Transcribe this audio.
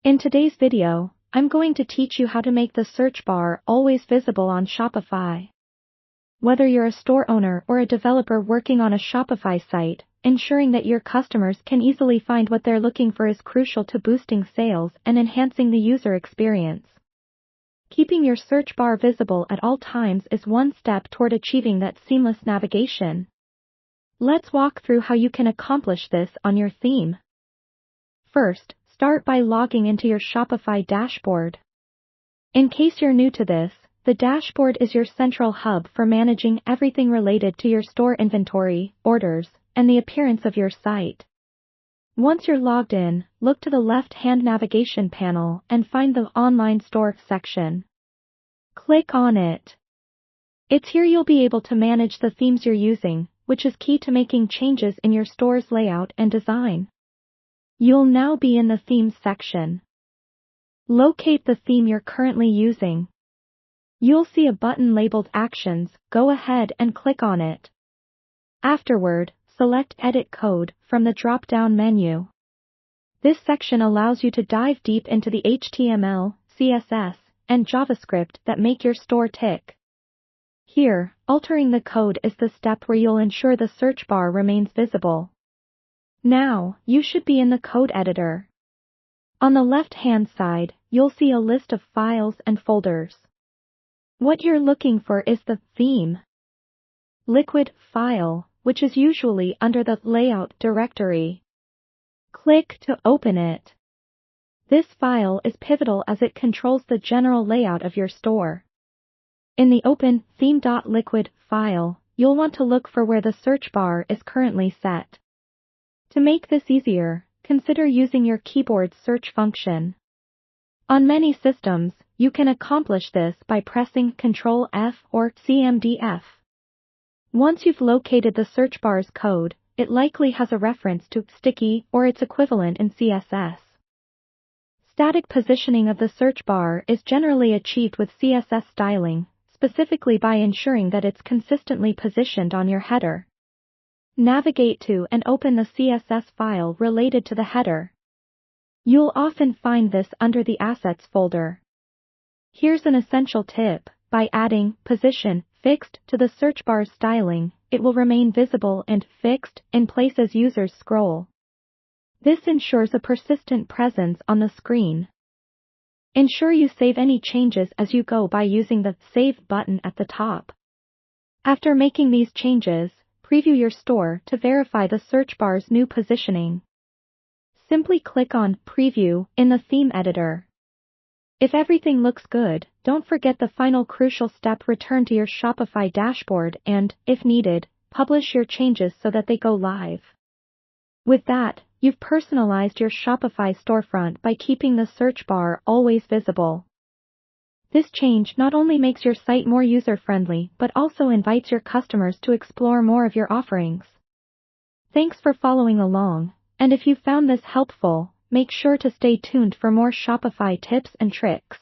In today's video, I'm going to teach you how to make the search bar always visible on Shopify. Whether you're a store owner or a developer working on a Shopify site, ensuring that your customers can easily find what they're looking for is crucial to boosting sales and enhancing the user experience. Keeping your search bar visible at all times is one step toward achieving that seamless navigation. Let's walk through how you can accomplish this on your theme. First, start by logging into your Shopify dashboard. In case you're new to this, the dashboard is your central hub for managing everything related to your store inventory, orders, and the appearance of your site. Once you're logged in, look to the left-hand navigation panel and find the Online Store section. Click on it. It's here you'll be able to manage the themes you're using, which is key to making changes in your store's layout and design. You'll now be in the Themes section. Locate the theme you're currently using. You'll see a button labeled Actions. Go ahead and click on it. Afterward, select Edit Code from the drop-down menu. This section allows you to dive deep into the HTML, CSS, and JavaScript that make your store tick. Here, altering the code is the step where you'll ensure the search bar remains visible. Now, you should be in the code editor. On the left-hand side, you'll see a list of files and folders. What you're looking for is the theme liquid file, which is usually under the Layout directory. Click to open it. This file is pivotal as it controls the general layout of your store. In the Open Theme.liquid file, you'll want to look for where the search bar is currently set. To make this easier, consider using your keyboard's search function. On many systems, you can accomplish this by pressing Ctrl F or CMD-F. Once you've located the search bar's code, it likely has a reference to sticky or its equivalent in CSS. Static positioning of the search bar is generally achieved with CSS styling, specifically by ensuring that it's consistently positioned on your header. Navigate to and open the CSS file related to the header. You'll often find this under the Assets folder. Here's an essential tip: by adding position fixed to the search bar's styling, it will remain visible and fixed in place as users scroll. This ensures a persistent presence on the screen. Ensure you save any changes as you go by using the Save button at the top. After making these changes, preview your store to verify the search bar's new positioning. Simply click on Preview in the theme editor. If everything looks good, don't forget the final crucial step: return to your Shopify dashboard and, if needed, publish your changes so that they go live. With that, you've personalized your Shopify storefront by keeping the search bar always visible. This change not only makes your site more user-friendly but also invites your customers to explore more of your offerings. Thanks for following along, and if you found this helpful, make sure to stay tuned for more Shopify tips and tricks.